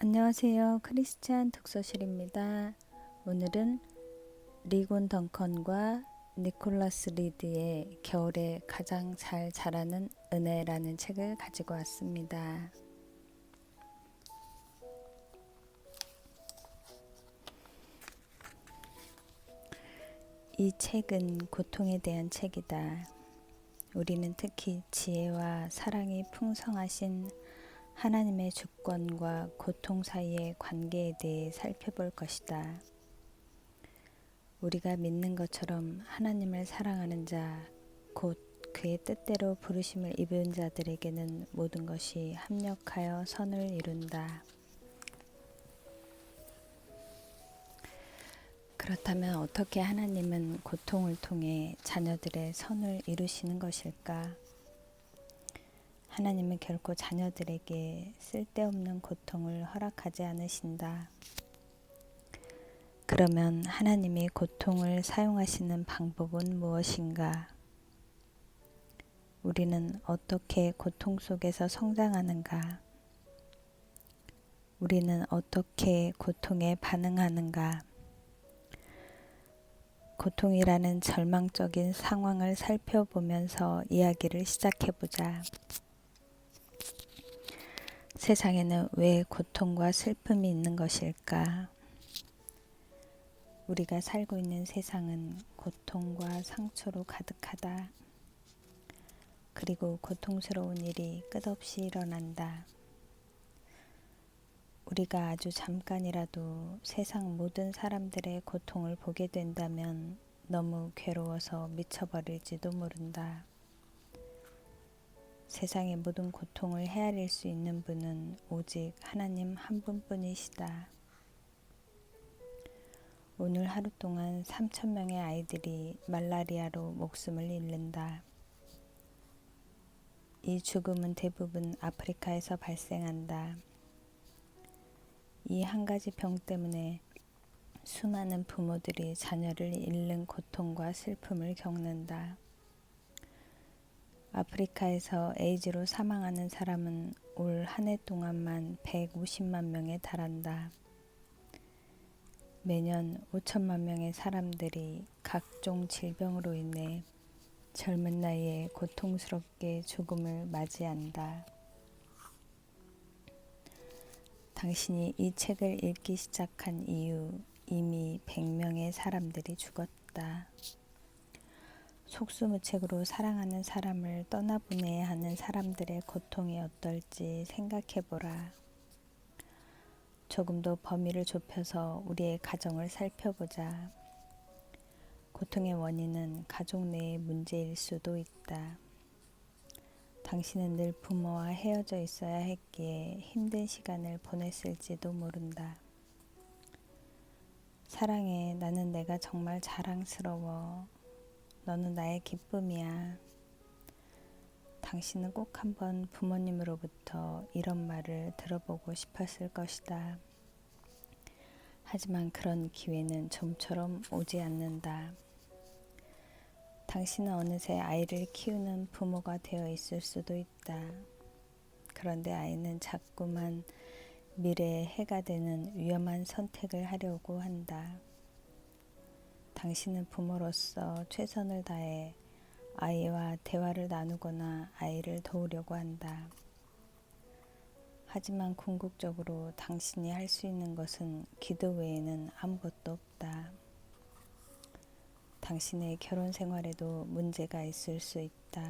안녕하세요. 크리스찬 독서실입니다. 오늘은 리곤 덩컨과 니콜라스 리드의 겨울에 가장 잘 자라는 은혜라는 책을 가지고 왔습니다. 이 책은 고통에 대한 책이다. 우리는 특히 지혜와 사랑이 풍성하신 하나님의 주권과 고통 사이의 관계에 대해 살펴볼 것이다. 우리가 믿는 것처럼 하나님을 사랑하는 자, 곧 그의 뜻대로 부르심을 입은 자들에게는 모든 것이 합력하여 선을 이룬다. 그렇다면 어떻게 하나님은 고통을 통해 자녀들의 선을 이루시는 것일까? 하나님은 결코 자녀들에게 쓸데없는 고통을 허락하지 않으신다. 그러면 하나님이 고통을 사용하시는 방법은 무엇인가? 우리는 어떻게 고통 속에서 성장하는가? 우리는 어떻게 고통에 반응하는가? 고통이라는 절망적인 상황을 살펴보면서 이야기를 시작해보자. 세상에는 왜 고통과 슬픔이 있는 것일까? 우리가 살고 있는 세상은 고통과 상처로 가득하다. 그리고 고통스러운 일이 끝없이 일어난다. 우리가 아주 잠깐이라도 세상 모든 사람들의 고통을 보게 된다면 너무 괴로워서 미쳐버릴지도 모른다. 세상의 모든 고통을 헤아릴 수 있는 분은 오직 하나님 한 분뿐이시다. 오늘 하루 동안 3,000명의 아이들이 말라리아로 목숨을 잃는다. 이 죽음은 대부분 아프리카에서 발생한다. 이 한 가지 병 때문에 수많은 부모들이 자녀를 잃는 고통과 슬픔을 겪는다. 아프리카에서 에이즈로 사망하는 사람은 올 한 해 동안만 150만 명에 달한다. 매년 5천만 명의 사람들이 각종 질병으로 인해 젊은 나이에 고통스럽게 죽음을 맞이한다. 당신이 이 책을 읽기 시작한 이후 이미 100명의 사람들이 죽었다. 속수무책으로 사랑하는 사람을 떠나보내야 하는 사람들의 고통이 어떨지 생각해보라. 조금 더 범위를 좁혀서 우리의 가정을 살펴보자. 고통의 원인은 가족 내의 문제일 수도 있다. 당신은 늘 부모와 헤어져 있어야 했기에 힘든 시간을 보냈을지도 모른다. 사랑해, 나는 내가 정말 자랑스러워. 너는 나의 기쁨이야. 당신은 꼭 한번 부모님으로부터 이런 말을 들어보고 싶었을 것이다. 하지만 그런 기회는 좀처럼 오지 않는다. 당신은 어느새 아이를 키우는 부모가 되어 있을 수도 있다. 그런데 아이는 자꾸만 미래에 해가 되는 위험한 선택을 하려고 한다. 당신은 부모로서 최선을 다해 아이와 대화를 나누거나 아이를 도우려고 한다. 하지만 궁극적으로 당신이 할 수 있는 것은 기도 외에는 아무것도 없다. 당신의 결혼 생활에도 문제가 있을 수 있다.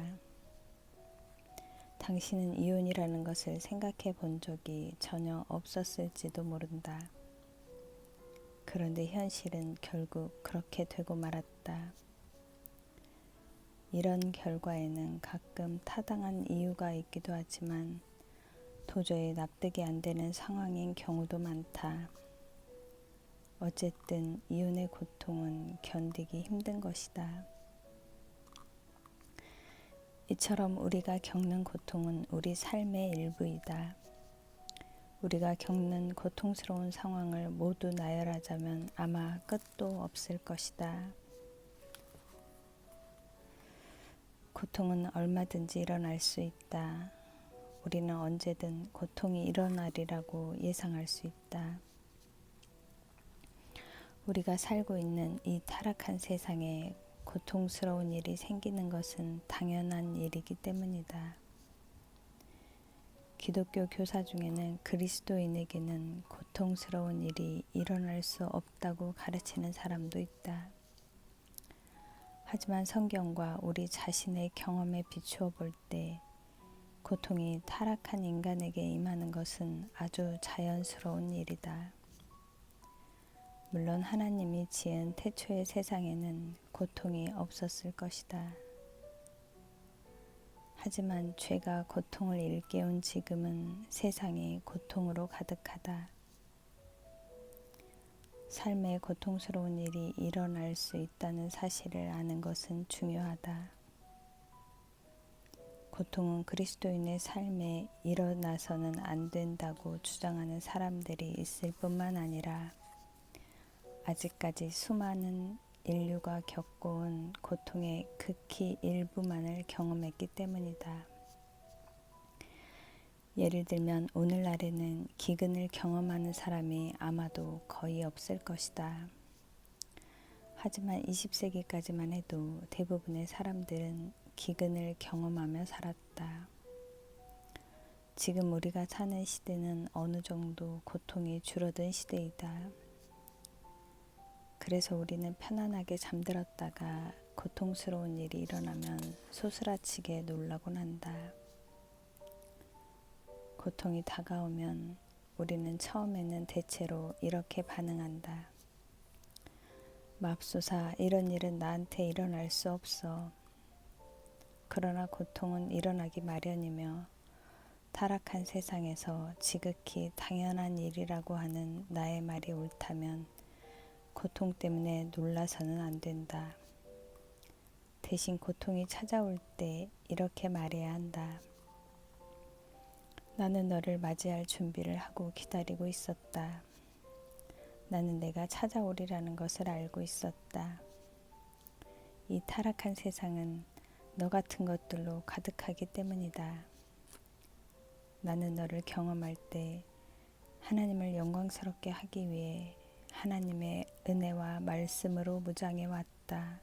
당신은 이혼이라는 것을 생각해 본 적이 전혀 없었을지도 모른다. 그런데 현실은 결국 그렇게 되고 말았다. 이런 결과에는 가끔 타당한 이유가 있기도 하지만 도저히 납득이 안 되는 상황인 경우도 많다. 어쨌든 이혼의 고통은 견디기 힘든 것이다. 이처럼 우리가 겪는 고통은 우리 삶의 일부이다. 우리가 겪는 고통스러운 상황을 모두 나열하자면 아마 끝도 없을 것이다. 고통은 얼마든지 일어날 수 있다. 우리는 언제든 고통이 일어나리라고 예상할 수 있다. 우리가 살고 있는 이 타락한 세상에 고통스러운 일이 생기는 것은 당연한 일이기 때문이다. 기독교 교사 중에는 그리스도인에게는 고통스러운 일이 일어날 수 없다고 가르치는 사람도 있다. 하지만 성경과 우리 자신의 경험에 비추어 볼 때 고통이 타락한 인간에게 임하는 것은 아주 자연스러운 일이다. 물론 하나님이 지은 태초의 세상에는 고통이 없었을 것이다. 하지만 죄가 고통을 일깨운 지금은 세상이 고통으로 가득하다. 삶에 고통스러운 일이 일어날 수 있다는 사실을 아는 것은 중요하다. 고통은 그리스도인의 삶에 일어나서는 안 된다고 주장하는 사람들이 있을 뿐만 아니라 아직까지 수많은 인류가 겪어온 고통의 극히 일부만을 경험했기 때문이다. 예를 들면 오늘날에는 기근을 경험하는 사람이 아마도 거의 없을 것이다. 하지만 20세기까지만 해도 대부분의 사람들은 기근을 경험하며 살았다. 지금 우리가 사는 시대는 어느 정도 고통이 줄어든 시대이다. 그래서 우리는 편안하게 잠들었다가 고통스러운 일이 일어나면 소스라치게 놀라곤 한다. 고통이 다가오면 우리는 처음에는 대체로 이렇게 반응한다. 맙소사, 이런 일은 나한테 일어날 수 없어. 그러나 고통은 일어나기 마련이며 타락한 세상에서 지극히 당연한 일이라고 하는 나의 말이 옳다면 고통 때문에 놀라서는 안 된다. 대신 고통이 찾아올 때 이렇게 말해야 한다. 나는 너를 맞이할 준비를 하고 기다리고 있었다. 나는 내가 찾아오리라는 것을 알고 있었다. 이 타락한 세상은 너 같은 것들로 가득하기 때문이다. 나는 너를 경험할 때 하나님을 영광스럽게 하기 위해 하나님의 은혜와 말씀으로 무장해 왔다.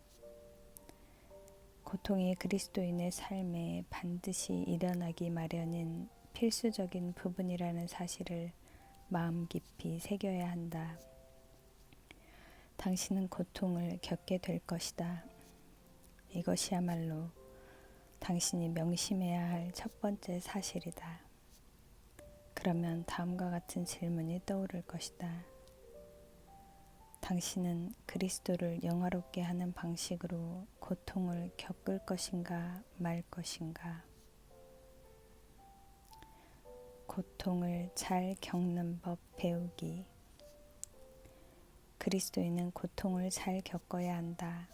고통이 그리스도인의 삶에 반드시 일어나기 마련인 필수적인 부분이라는 사실을 마음 깊이 새겨야 한다. 당신은 고통을 겪게 될 것이다. 이것이야말로 당신이 명심해야 할 첫 번째 사실이다. 그러면 다음과 같은 질문이 떠오를 것이다. 당신은 그리스도를 영화롭게 하는 방식으로 고통을 겪을 것인가 말 것인가? 고통을 잘 겪는 법 배우기. 그리스도인은 고통을 잘 겪어야 한다.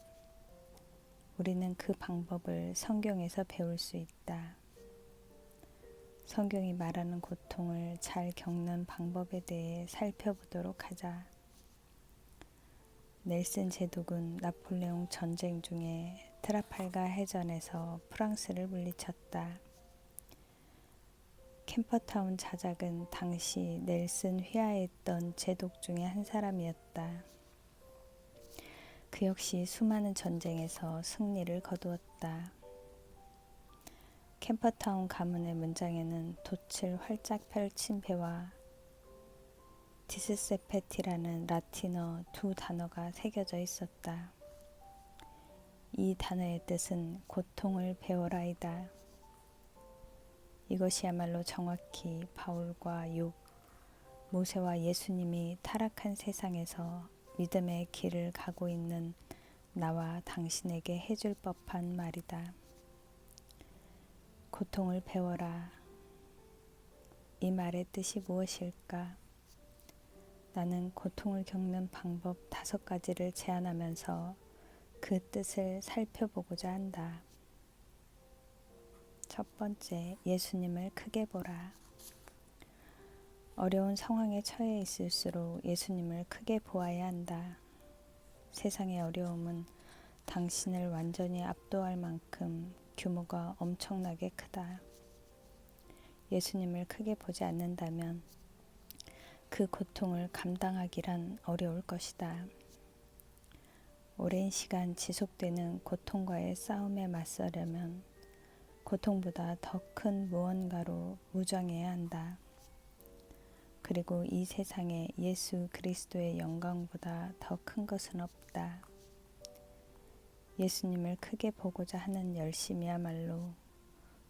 우리는 그 방법을 성경에서 배울 수 있다. 성경이 말하는 고통을 잘 겪는 방법에 대해 살펴보도록 하자. 넬슨 제독은 나폴레옹 전쟁 중에 트라팔가 해전에서 프랑스를 물리쳤다. 캠퍼타운 자작은 당시 넬슨 휘하에 있던 제독 중에 한 사람이었다. 그 역시 수많은 전쟁에서 승리를 거두었다. 캠퍼타운 가문의 문장에는 돛을 활짝 펼친 배와 디스세페티라는 라틴어 두 단어가 새겨져 있었다. 이 단어의 뜻은 고통을 배워라이다. 이것이야말로 정확히 바울과 욥, 모세와 예수님이 타락한 세상에서 믿음의 길을 가고 있는 나와 당신에게 해줄 법한 말이다. 고통을 배워라. 이 말의 뜻이 무엇일까? 나는 고통을 겪는 방법 5가지를 제안하면서 그 뜻을 살펴보고자 한다. 첫 번째, 예수님을 크게 보라. 어려운 상황에 처해 있을수록 예수님을 크게 보아야 한다. 세상의 어려움은 당신을 완전히 압도할 만큼 규모가 엄청나게 크다. 예수님을 크게 보지 않는다면 그 고통을 감당하기란 어려울 것이다. 오랜 시간 지속되는 고통과의 싸움에 맞서려면 고통보다 더 큰 무언가로 무장해야 한다. 그리고 이 세상에 예수 그리스도의 영광보다 더 큰 것은 없다. 예수님을 크게 보고자 하는 열심이야말로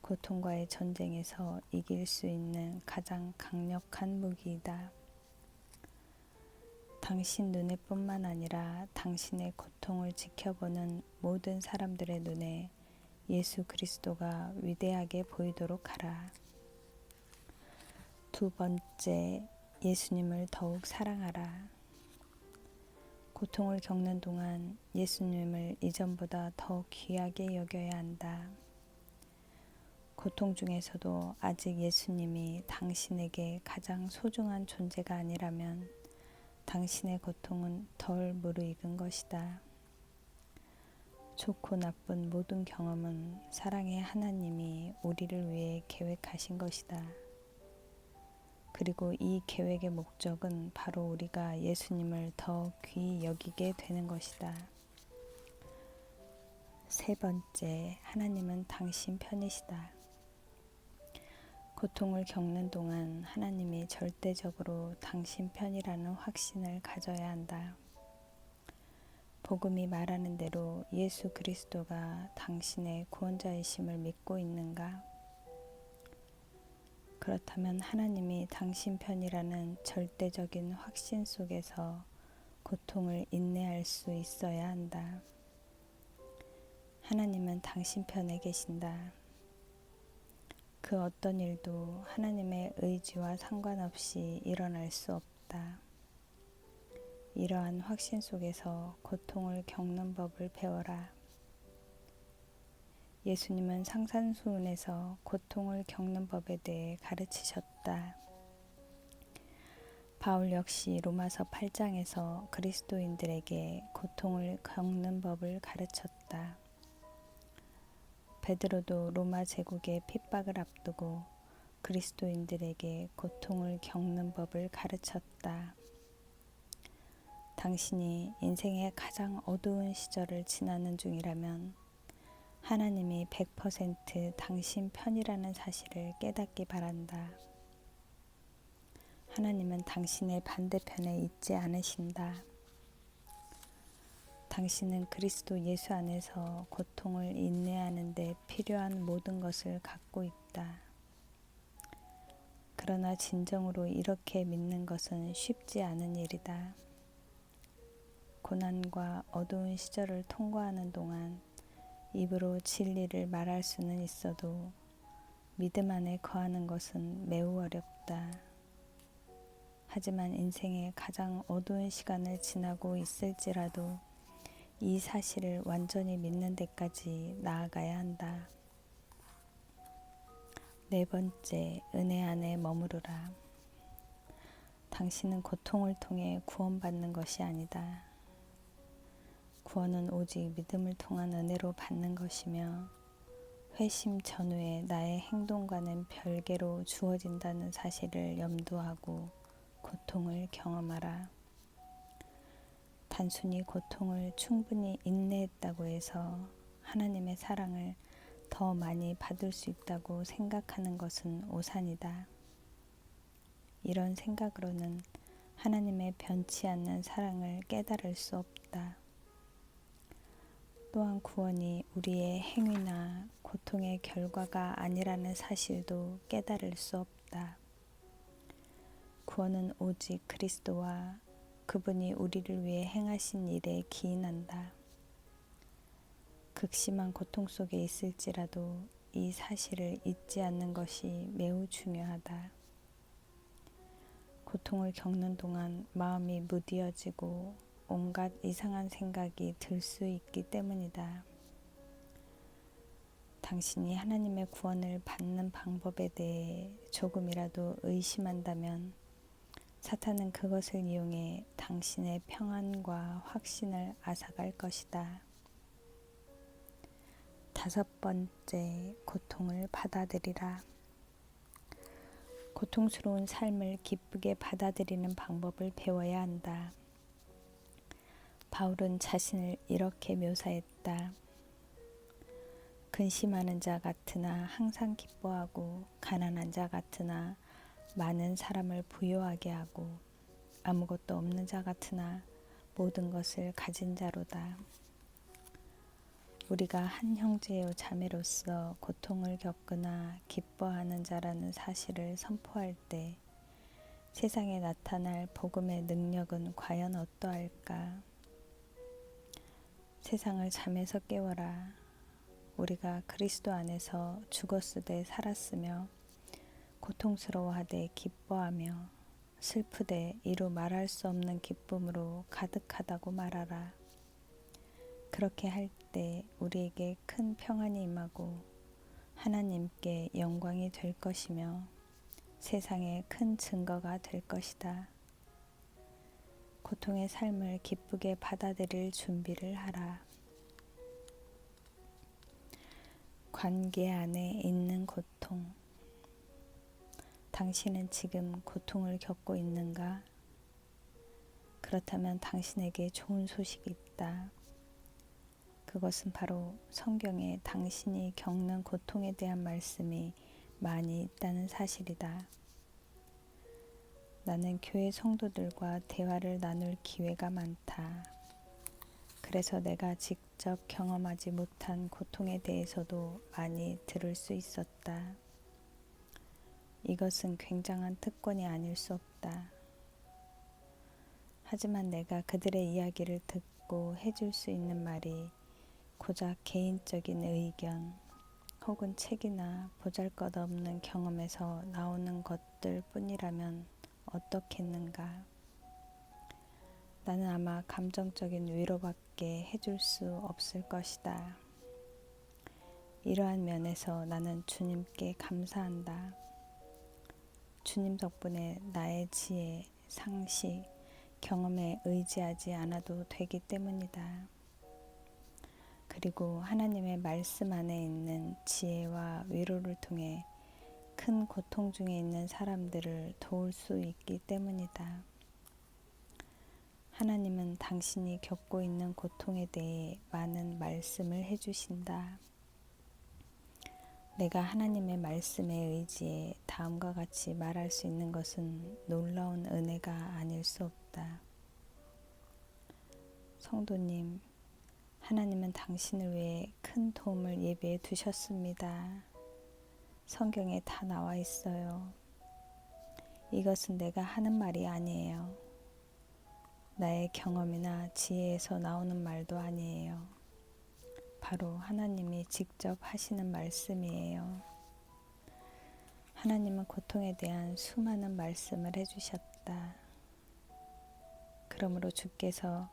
고통과의 전쟁에서 이길 수 있는 가장 강력한 무기이다. 당신 눈에뿐만 아니라 당신의 고통을 지켜보는 모든 사람들의 눈에 예수 그리스도가 위대하게 보이도록 하라. 두 번째, 예수님을 더욱 사랑하라. 고통을 겪는 동안 예수님을 이전보다 더 귀하게 여겨야 한다. 고통 중에서도 아직 예수님이 당신에게 가장 소중한 존재가 아니라면 당신의 고통은 덜 무르익은 것이다. 좋고 나쁜 모든 경험은 사랑의 하나님이 우리를 위해 계획하신 것이다. 그리고 이 계획의 목적은 바로 우리가 예수님을 더 귀히 여기게 되는 것이다. 세 번째, 하나님은 당신 편이시다. 고통을 겪는 동안 하나님이 절대적으로 당신 편이라는 확신을 가져야 한다. 복음이 말하는 대로 예수 그리스도가 당신의 구원자이심을 믿고 있는가? 그렇다면 하나님이 당신 편이라는 절대적인 확신 속에서 고통을 인내할 수 있어야 한다. 하나님은 당신 편에 계신다. 그 어떤 일도 하나님의 의지와 상관없이 일어날 수 없다. 이러한 확신 속에서 고통을 겪는 법을 배워라. 예수님은 상산수훈에서 고통을 겪는 법에 대해 가르치셨다. 바울 역시 로마서 8장에서 그리스도인들에게 고통을 겪는 법을 가르쳤다. 베드로도 로마 제국의 핍박을 앞두고 그리스도인들에게 고통을 겪는 법을 가르쳤다. 당신이 인생의 가장 어두운 시절을 지나는 중이라면 하나님이 100% 당신 편이라는 사실을 깨닫기 바란다. 하나님은 당신의 반대편에 있지 않으신다. 당신은 그리스도 예수 안에서 고통을 인내하는 데 필요한 모든 것을 갖고 있다. 그러나 진정으로 이렇게 믿는 것은 쉽지 않은 일이다. 고난과 어두운 시절을 통과하는 동안 입으로 진리를 말할 수는 있어도 믿음 안에 거하는 것은 매우 어렵다. 하지만 인생의 가장 어두운 시간을 지나고 있을지라도 이 사실을 완전히 믿는 데까지 나아가야 한다. 네 번째, 은혜 안에 머무르라. 당신은 고통을 통해 구원받는 것이 아니다. 구원은 오직 믿음을 통한 은혜로 받는 것이며 회심 전후에 나의 행동과는 별개로 주어진다는 사실을 염두하고 고통을 경험하라. 단순히 고통을 충분히 인내했다고 해서 하나님의 사랑을 더 많이 받을 수 있다고 생각하는 것은 오산이다. 이런 생각으로는 하나님의 변치 않는 사랑을 깨달을 수 없다. 또한 구원이 우리의 행위나 고통의 결과가 아니라는 사실도 깨달을 수 없다. 구원은 오직 그리스도와 그분이 우리를 위해 행하신 일에 기인한다. 극심한 고통 속에 있을지라도 이 사실을 잊지 않는 것이 매우 중요하다. 고통을 겪는 동안 마음이 무디어지고 온갖 이상한 생각이 들 수 있기 때문이다. 당신이 하나님의 구원을 받는 방법에 대해 조금이라도 의심한다면 사탄은 그것을 이용해 당신의 평안과 확신을 앗아갈 것이다. 다섯 번째, 고통을 받아들이라. 고통스러운 삶을 기쁘게 받아들이는 방법을 배워야 한다. 바울은 자신을 이렇게 묘사했다. 근심하는 자 같으나 항상 기뻐하고 가난한 자 같으나 많은 사람을 부유하게 하고 아무것도 없는 자 같으나 모든 것을 가진 자로다. 우리가 한 형제요 자매로서 고통을 겪으나 기뻐하는 자라는 사실을 선포할 때 세상에 나타날 복음의 능력은 과연 어떠할까? 세상을 잠에서 깨워라. 우리가 그리스도 안에서 죽었으되 살았으며 고통스러워하되 기뻐하며 슬프되 이루 말할 수 없는 기쁨으로 가득하다고 말하라. 그렇게 할 때 우리에게 큰 평안이 임하고 하나님께 영광이 될 것이며 세상에 큰 증거가 될 것이다. 고통의 삶을 기쁘게 받아들일 준비를 하라. 관계 안에 있는 고통. 당신은 지금 고통을 겪고 있는가? 그렇다면 당신에게 좋은 소식이 있다. 그것은 바로 성경에 당신이 겪는 고통에 대한 말씀이 많이 있다는 사실이다. 나는 교회 성도들과 대화를 나눌 기회가 많다. 그래서 내가 직접 경험하지 못한 고통에 대해서도 많이 들을 수 있었다. 이것은 굉장한 특권이 아닐 수 없다. 하지만 내가 그들의 이야기를 듣고 해줄 수 있는 말이 고작 개인적인 의견 혹은 책이나 보잘것없는 경험에서 나오는 것들 뿐이라면 어떻겠는가? 나는 아마 감정적인 위로밖에 해줄 수 없을 것이다. 이러한 면에서 나는 주님께 감사한다. 주님 덕분에 나의 지혜, 상식, 경험에 의지하지 않아도 되기 때문이다. 그리고 하나님의 말씀 안에 있는 지혜와 위로를 통해 큰 고통 중에 있는 사람들을 도울 수 있기 때문이다. 하나님은 당신이 겪고 있는 고통에 대해 많은 말씀을 해주신다. 내가 하나님의 말씀에 의지해 다음과 같이 말할 수 있는 것은 놀라운 은혜가 아닐 수 없다. 성도님, 하나님은 당신을 위해 큰 도움을 예비해 두셨습니다. 성경에 다 나와 있어요. 이것은 내가 하는 말이 아니에요. 나의 경험이나 지혜에서 나오는 말도 아니에요. 바로 하나님이 직접 하시는 말씀이에요. 하나님은 고통에 대한 수많은 말씀을 해주셨다. 그러므로 주께서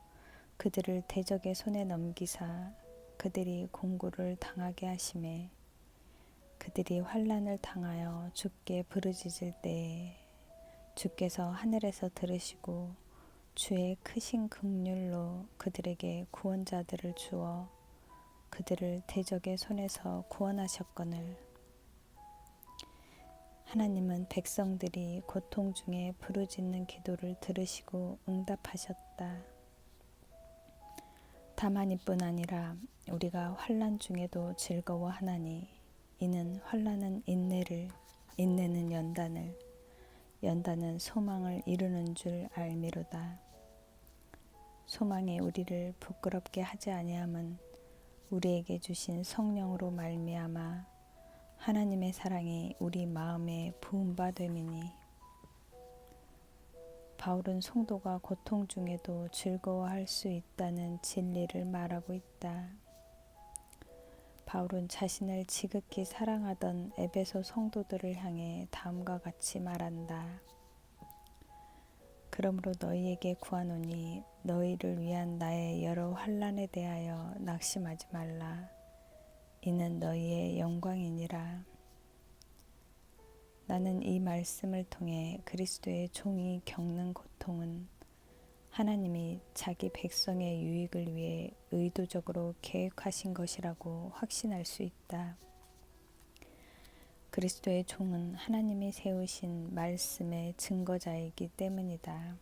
그들을 대적의 손에 넘기사 그들이 공고를 당하게 하심에 그들이 환난을 당하여 주께 부르짖을 때에 주께서 하늘에서 들으시고 주의 크신 긍휼로 그들에게 구원자들을 주어 그들을 대적의 손에서 구원하셨거늘. 하나님은 백성들이 고통 중에 부르짖는 기도를 들으시고 응답하셨다. 다만 이뿐 아니라 우리가 환난 중에도 즐거워하나니 이는 환난은 인내를, 인내는 연단을, 연단은 소망을 이루는 줄 알미로다. 소망이 우리를 부끄럽게 하지 아니함은 우리에게 주신 성령으로 말미암아 하나님의 사랑이 우리 마음에 부은 바 됨이니. 바울은 성도가 고통 중에도 즐거워할 수 있다는 진리를 말하고 있다. 바울은 자신을 지극히 사랑하던 에베소 성도들을 향해 다음과 같이 말한다. 그러므로 너희에게 구하노니 너희를 위한 나의 여러 환난에 대하여 낙심하지 말라. 이는 너희의 영광이니라. 나는 이 말씀을 통해 그리스도의 종이 겪는 고통은 하나님이 자기 백성의 유익을 위해 의도적으로 계획하신 것이라고 확신할 수 있다. 그리스도의 종은 하나님이 세우신 말씀의 증거자이기 때문이다.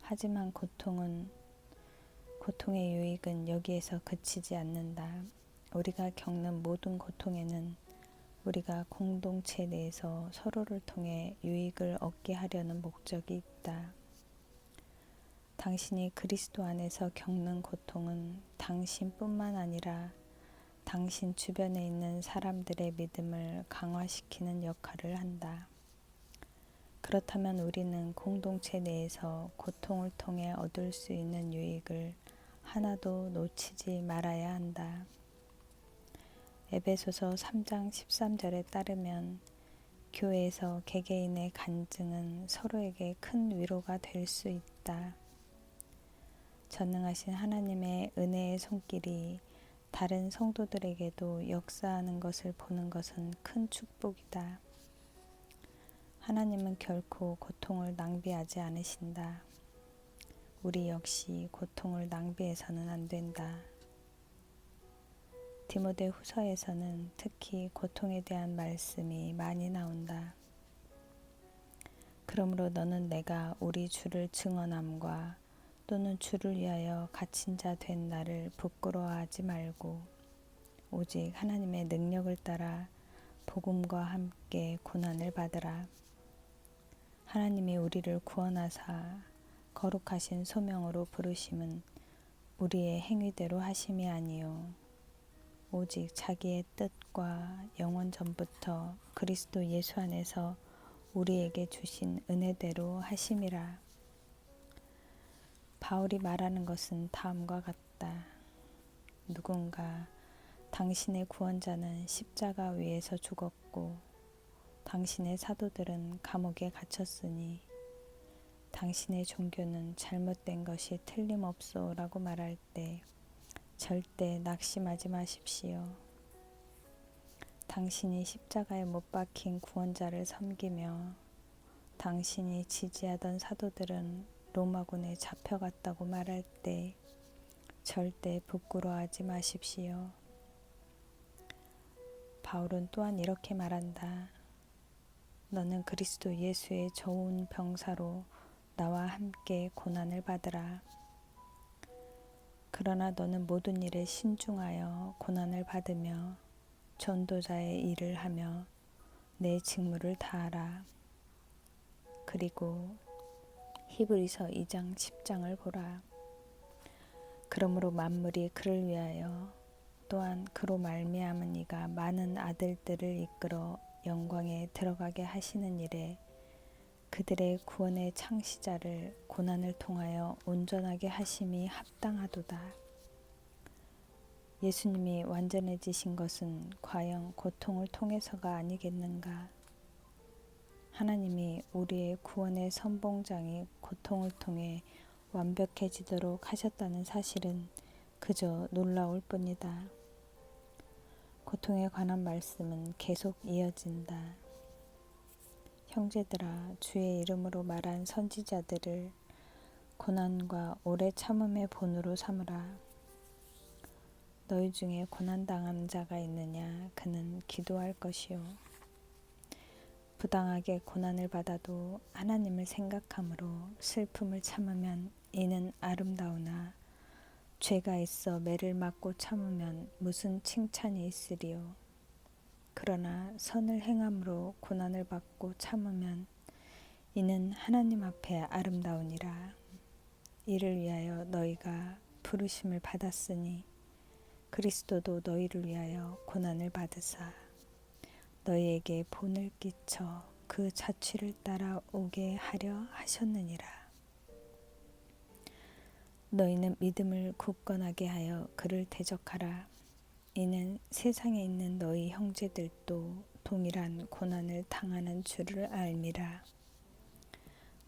하지만 고통의 유익은 여기에서 그치지 않는다. 우리가 겪는 모든 고통에는 우리가 공동체 내에서 서로를 통해 유익을 얻게 하려는 목적이 있다. 당신이 그리스도 안에서 겪는 고통은 당신뿐만 아니라 당신 주변에 있는 사람들의 믿음을 강화시키는 역할을 한다. 그렇다면 우리는 공동체 내에서 고통을 통해 얻을 수 있는 유익을 하나도 놓치지 말아야 한다. 에베소서 3장 13절에 따르면 교회에서 개개인의 간증은 서로에게 큰 위로가 될 수 있다. 전능하신 하나님의 은혜의 손길이 다른 성도들에게도 역사하는 것을 보는 것은 큰 축복이다. 하나님은 결코 고통을 낭비하지 않으신다. 우리 역시 고통을 낭비해서는 안 된다. 디모데 후서에서는 특히 고통에 대한 말씀이 많이 나온다. 그러므로 너는 내가 우리 주를 증언함과 또는 주를 위하여 갇힌 자 된 나를 부끄러워하지 말고 오직 하나님의 능력을 따라 복음과 함께 고난을 받으라. 하나님이 우리를 구원하사 거룩하신 소명으로 부르심은 우리의 행위대로 하심이 아니요 오직 자기의 뜻과 영원 전부터 그리스도 예수 안에서 우리에게 주신 은혜대로 하심이라. 바울이 말하는 것은 다음과 같다. 누군가 당신의 구원자는 십자가 위에서 죽었고 당신의 사도들은 감옥에 갇혔으니 당신의 종교는 잘못된 것이 틀림없소 라고 말할 때 절대 낙심하지 마십시오. 당신이 십자가에 못 박힌 구원자를 섬기며 당신이 지지하던 사도들은 로마군에 잡혀갔다고 말할 때 절대 부끄러워하지 마십시오. 바울은 또한 이렇게 말한다. 너는 그리스도 예수의 좋은 병사로 나와 함께 고난을 받으라. 그러나 너는 모든 일에 신중하여 고난을 받으며 전도자의 일을 하며 내 직무를 다하라. 그리고 히브리서 2장 10장을 보라. 그러므로 만물이 그를 위하여 또한 그로 말미암은 이가 많은 아들들을 이끌어 영광에 들어가게 하시는 일에 그들의 구원의 창시자를 고난을 통하여 온전하게 하심이 합당하도다. 예수님이 완전해지신 것은 과연 고통을 통해서가 아니겠는가? 하나님이 우리의 구원의 선봉장이 고통을 통해 완벽해지도록 하셨다는 사실은 그저 놀라울 뿐이다. 고통에 관한 말씀은 계속 이어진다. 형제들아, 주의 이름으로 말한 선지자들을 고난과 오래 참음의 본으로 삼으라. 너희 중에 고난당한 자가 있느냐? 그는 기도할 것이요. 부당하게 고난을 받아도 하나님을 생각함으로 슬픔을 참으면 이는 아름다우나 죄가 있어 매를 맞고 참으면 무슨 칭찬이 있으리요. 그러나 선을 행함으로 고난을 받고 참으면 이는 하나님 앞에 아름다우니라. 이를 위하여 너희가 부르심을 받았으니 그리스도도 너희를 위하여 고난을 받으사 너희에게 본을 끼쳐 그 자취를 따라오게 하려 하셨느니라. 너희는 믿음을 굳건하게 하여 그를 대적하라. 이는 세상에 있는 너희 형제들도 동일한 고난을 당하는 줄을 알미라.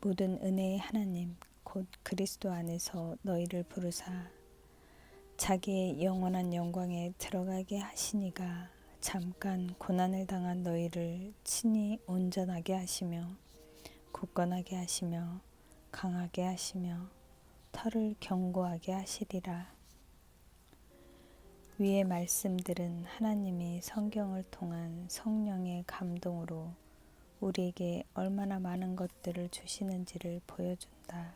모든 은혜의 하나님 곧 그리스도 안에서 너희를 부르사 자기의 영원한 영광에 들어가게 하시니가 잠깐 고난을 당한 너희를 친히 온전하게 하시며 굳건하게 하시며 강하게 하시며 털을 견고하게 하시리라. 위의 말씀들은 하나님이 성경을 통한 성령의 감동으로 우리에게 얼마나 많은 것들을 주시는지를 보여준다.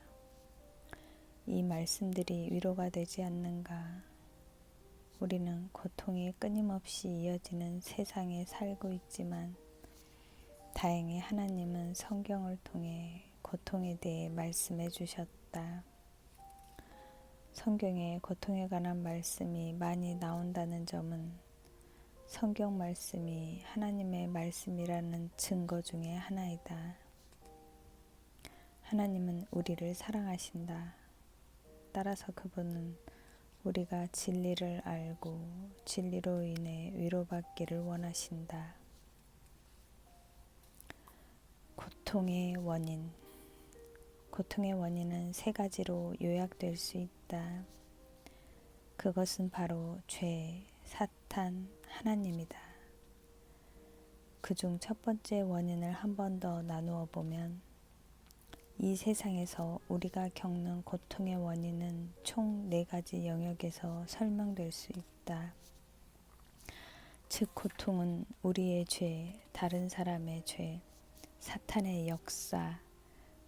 이 말씀들이 위로가 되지 않는가? 우리는 고통이 끊임없이 이어지는 세상에 살고 있지만 다행히 하나님은 성경을 통해 고통에 대해 말씀해 주셨다. 성경에 고통에 관한 말씀이 많이 나온다는 점은 성경 말씀이 하나님의 말씀이라는 증거 중에 하나이다. 하나님은 우리를 사랑하신다. 따라서 그분은 우리가 진리를 알고 진리로 인해 위로받기를 원하신다. 고통의 원인. 고통의 원인은 세 가지로 요약될 수 있다. 그것은 바로 죄, 사탄, 하나님이다. 그중 첫 번째 원인을 한 번 더 나누어 보면 이 세상에서 우리가 겪는 고통의 원인은 총 4가지 영역에서 설명될 수 있다. 즉 고통은 우리의 죄, 다른 사람의 죄, 사탄의 역사,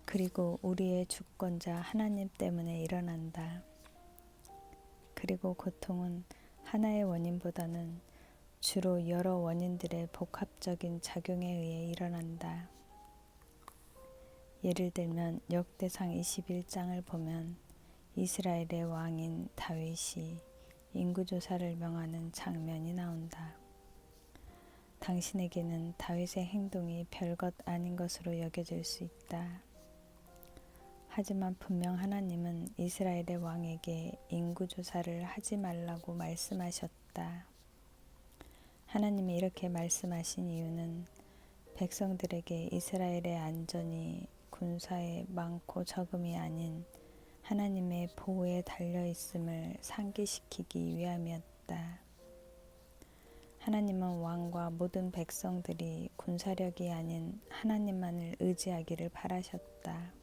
그리고 우리의 주권자 하나님 때문에 일어난다. 그리고 고통은 하나의 원인보다는 주로 여러 원인들의 복합적인 작용에 의해 일어난다. 예를 들면 역대상 21장을 보면 이스라엘의 왕인 다윗이 인구조사를 명하는 장면이 나온다. 당신에게는 다윗의 행동이 별것 아닌 것으로 여겨질 수 있다. 하지만 분명 하나님은 이스라엘의 왕에게 인구조사를 하지 말라고 말씀하셨다. 하나님이 이렇게 말씀하신 이유는 백성들에게 이스라엘의 안전이 군사의 많고 적음이 아닌 하나님의 보호에 달려 있음을 상기시키기 위함이었다. 하나님은 왕과 모든 백성들이 군사력이 아닌 하나님만을 의지하기를 바라셨다.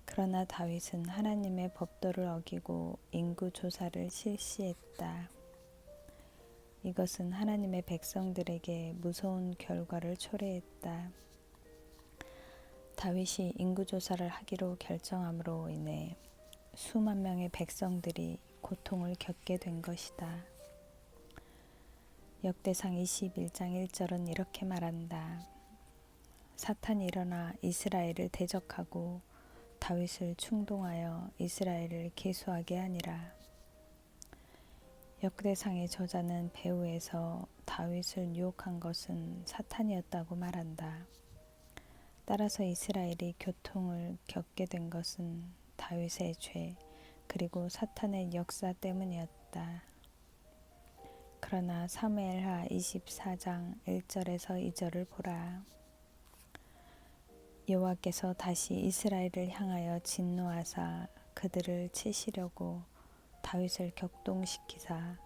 그러나 다윗은 하나님의 법도를 어기고 인구조사를 실시했다. 이것은 하나님의 백성들에게 무서운 결과를 초래했다. 다윗이 인구조사를 하기로 결정함으로 인해 수만 명의 백성들이 고통을 겪게 된 것이다. 역대상 21장 1절은 이렇게 말한다. 사탄이 일어나 이스라엘을 대적하고 다윗을 충동하여 이스라엘을 계수하게 하니라. 역대상의 저자는 배후에서 다윗을 유혹한 것은 사탄이었다고 말한다. 따라서 이스라엘이 고통을 겪게 된 것은 다윗의 죄 그리고 사탄의 역사 때문이었다. 그러나 사무엘하 24장 1절에서 2절을 보라. 여호와께서 다시 이스라엘을 향하여 진노하사 그들을 치시려고 다윗을 격동시키사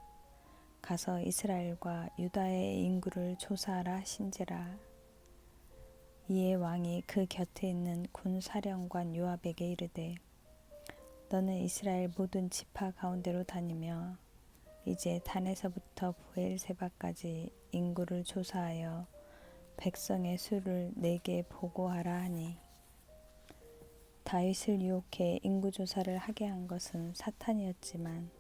가서 이스라엘과 유다의 인구를 조사하라 하신지라. 이에 왕이 그 곁에 있는 군사령관 요압에게 이르되 너는 이스라엘 모든 지파 가운데로 다니며 이제 단에서부터 브엘세바까지 인구를 조사하여 백성의 수를 내게 보고하라 하니 다윗을 유혹해 인구조사를 하게 한 것은 사탄이었지만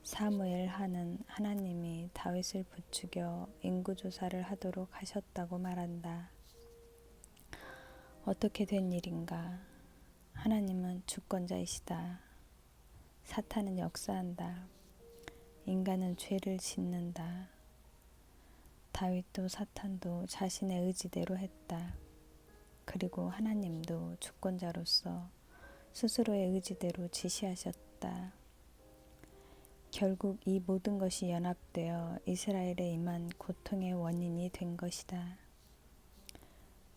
사무엘하는 하나님이 다윗을 부추겨 인구조사를 하도록 하셨다고 말한다. 어떻게 된 일인가? 하나님은 주권자이시다. 사탄은 역사한다. 인간은 죄를 짓는다. 다윗도 사탄도 자신의 의지대로 했다. 그리고 하나님도 주권자로서 스스로의 의지대로 지시하셨다. 결국 이 모든 것이 연합되어 이스라엘에 임한 고통의 원인이 된 것이다.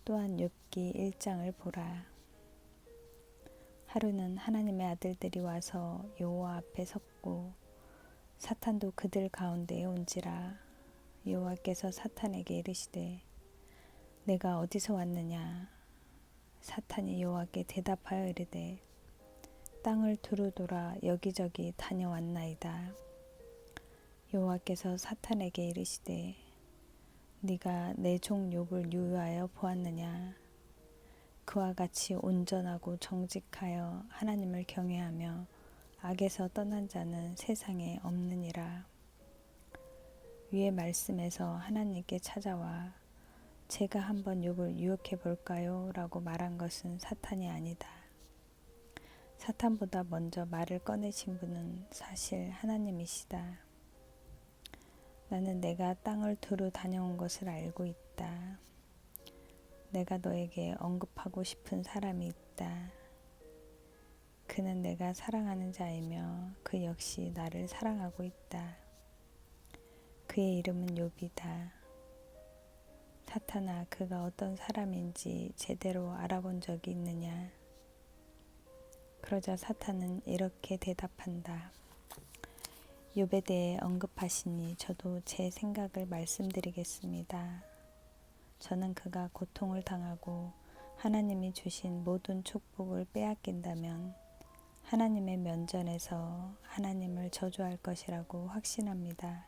또한 욥기 1장을 보라. 하루는 하나님의 아들들이 와서 여호와 앞에 섰고 사탄도 그들 가운데에 온지라. 여호와께서 사탄에게 이르시되 내가 어디서 왔느냐? 사탄이 여호와께 대답하여 이르되 땅을 두루 돌아 여기저기 다녀왔나이다. 여호와께서 사탄에게 이르시되 네가 내 종 욥을 유하여 보았느냐. 그와 같이 온전하고 정직하여 하나님을 경외하며 악에서 떠난 자는 세상에 없느니라. 위의 말씀에서 하나님께 찾아와 제가 한번 욥을 유혹해 볼까요? 라고 말한 것은 사탄이 아니다. 사탄보다 먼저 말을 꺼내신 분은 사실 하나님이시다. 나는 내가 땅을 두루 다녀온 것을 알고 있다. 내가 너에게 언급하고 싶은 사람이 있다. 그는 내가 사랑하는 자이며 그 역시 나를 사랑하고 있다. 그의 이름은 욥이다. 사탄아, 그가 어떤 사람인지 제대로 알아본 적이 있느냐? 그러자 사탄은 이렇게 대답한다. 욥에 대해 언급하시니 저도 제 생각을 말씀드리겠습니다. 저는 그가 고통을 당하고 하나님이 주신 모든 축복을 빼앗긴다면 하나님의 면전에서 하나님을 저주할 것이라고 확신합니다.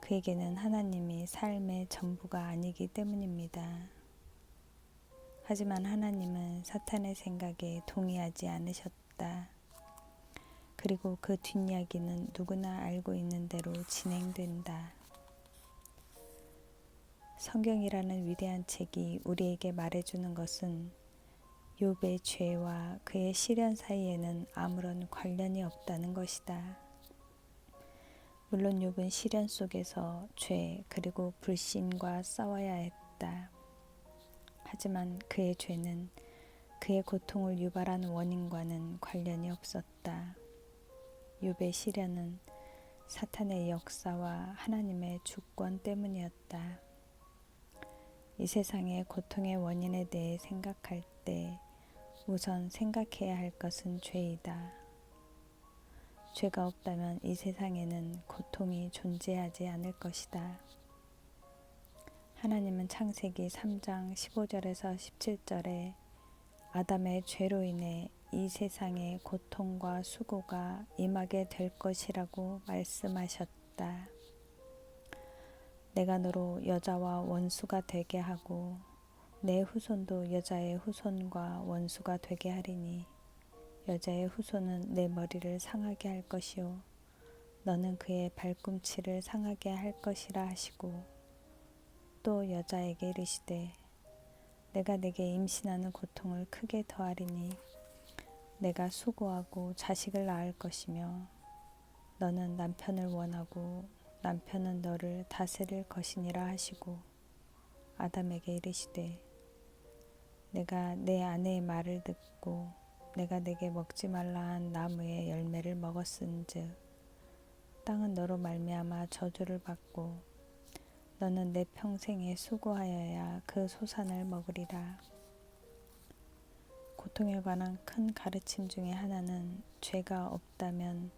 그에게는 하나님이 삶의 전부가 아니기 때문입니다. 하지만 하나님은 사탄의 생각에 동의하지 않으셨다. 그리고 그 뒷이야기는 누구나 알고 있는 대로 진행된다. 성경이라는 위대한 책이 우리에게 말해주는 것은 욥의 죄와 그의 시련 사이에는 아무런 관련이 없다는 것이다. 물론 욥은 시련 속에서 죄 그리고 불신과 싸워야 했다. 하지만 그의 죄는 그의 고통을 유발한 원인과는 관련이 없었다. 욥의 시련은 사탄의 역사와 하나님의 주권 때문이었다. 이 세상의 고통의 원인에 대해 생각할 때 우선 생각해야 할 것은 죄이다. 죄가 없다면 이 세상에는 고통이 존재하지 않을 것이다. 하나님은 창세기 3장 15절에서 17절에 아담의 죄로 인해 이 세상에 고통과 수고가 임하게 될 것이라고 말씀하셨다. 내가 너로 여자와 원수가 되게 하고 내 후손도 여자의 후손과 원수가 되게 하리니 여자의 후손은 내 머리를 상하게 할 것이요 너는 그의 발꿈치를 상하게 할 것이라 하시고 또 여자에게 이르시되 내가 내게 임신하는 고통을 크게 더하리니 내가 수고하고 자식을 낳을 것이며 너는 남편을 원하고 남편은 너를 다스릴 것이니라 하시고 아담에게 이르시되 내가 내 아내의 말을 듣고 내가 내게 먹지 말라 한 나무의 열매를 먹었은즉 땅은 너로 말미암아 저주를 받고 너는 내 평생에 수고하여야 그 소산을 먹으리라. 고통에 관한 큰 가르침 중에 하나는 죄가 없다면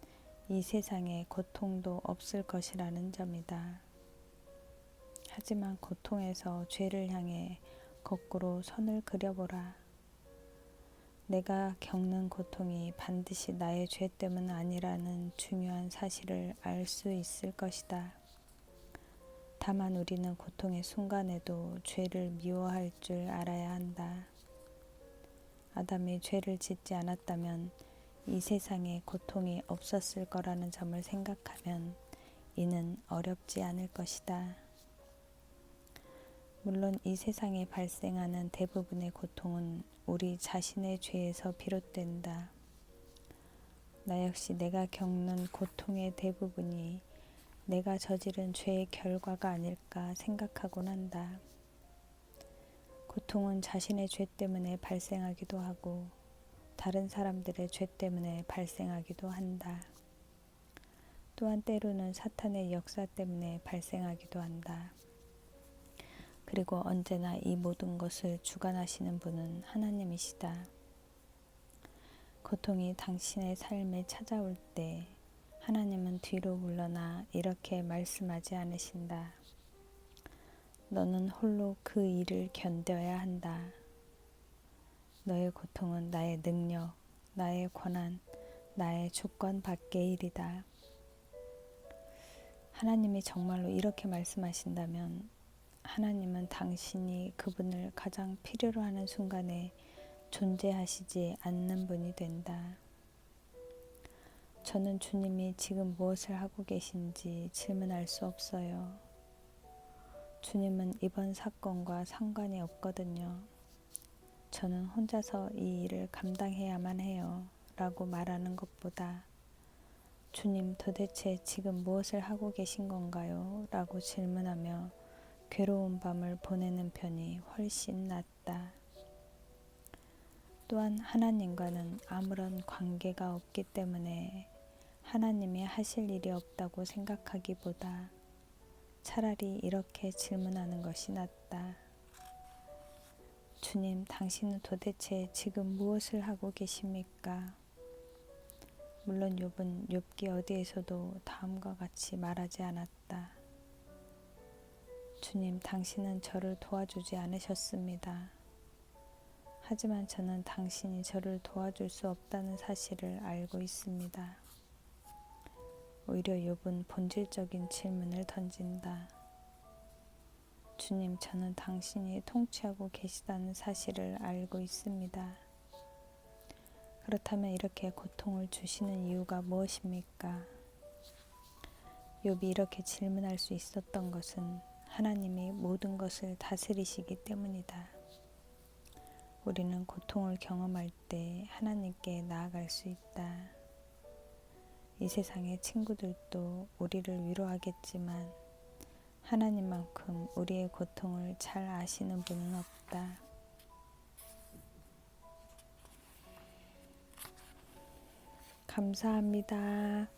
이 세상에 고통도 없을 것이라는 점이다. 하지만 고통에서 죄를 향해 거꾸로 선을 그려보라. 내가 겪는 고통이 반드시 나의 죄 때문 아니라는 중요한 사실을 알 수 있을 것이다. 다만 우리는 고통의 순간에도 죄를 미워할 줄 알아야 한다. 아담이 죄를 짓지 않았다면 이 세상에 고통이 없었을 거라는 점을 생각하면 이는 어렵지 않을 것이다. 물론 이 세상에 발생하는 대부분의 고통은 우리 자신의 죄에서 비롯된다. 나 역시 내가 겪는 고통의 대부분이 내가 저지른 죄의 결과가 아닐까 생각하곤 한다. 고통은 자신의 죄 때문에 발생하기도 하고 다른 사람들의 죄 때문에 발생하기도 한다. 또한 때로는 사탄의 역사 때문에 발생하기도 한다. 그리고 언제나 이 모든 것을 주관하시는 분은 하나님이시다. 고통이 당신의 삶에 찾아올 때 하나님은 뒤로 물러나 이렇게 말씀하지 않으신다. 너는 홀로 그 일을 견뎌야 한다. 너의 고통은 나의 능력, 나의 권한, 나의 주권 밖의 일이다. 하나님이 정말로 이렇게 말씀하신다면 하나님은 당신이 그분을 가장 필요로 하는 순간에 존재하시지 않는 분이 된다. 저는 주님이 지금 무엇을 하고 계신지 질문할 수 없어요. 주님은 이번 사건과 상관이 없거든요. 저는 혼자서 이 일을 감당해야만 해요. 라고 말하는 것보다 주님 도대체 지금 무엇을 하고 계신 건가요? 라고 질문하며 괴로운 밤을 보내는 편이 훨씬 낫다. 또한 하나님과는 아무런 관계가 없기 때문에 하나님이 하실 일이 없다고 생각하기보다 차라리 이렇게 질문하는 것이 낫다. 주님, 당신은 도대체 지금 무엇을 하고 계십니까? 물론 욥은 욥기 어디에서도 다음과 같이 말하지 않았다. 주님, 당신은 저를 도와주지 않으셨습니다. 하지만 저는 당신이 저를 도와줄 수 없다는 사실을 알고 있습니다. 오히려 욥은 본질적인 질문을 던진다. 주님, 저는 당신이 통치하고 계시다는 사실을 알고 있습니다. 그렇다면 이렇게 고통을 주시는 이유가 무엇입니까? 욥이 이렇게 질문할 수 있었던 것은 하나님이 모든 것을 다스리시기 때문이다. 우리는 고통을 경험할 때 하나님께 나아갈 수 있다. 이 세상의 친구들도 우리를 위로하겠지만 하나님만큼 우리의 고통을 잘 아시는 분은 없다. 감사합니다.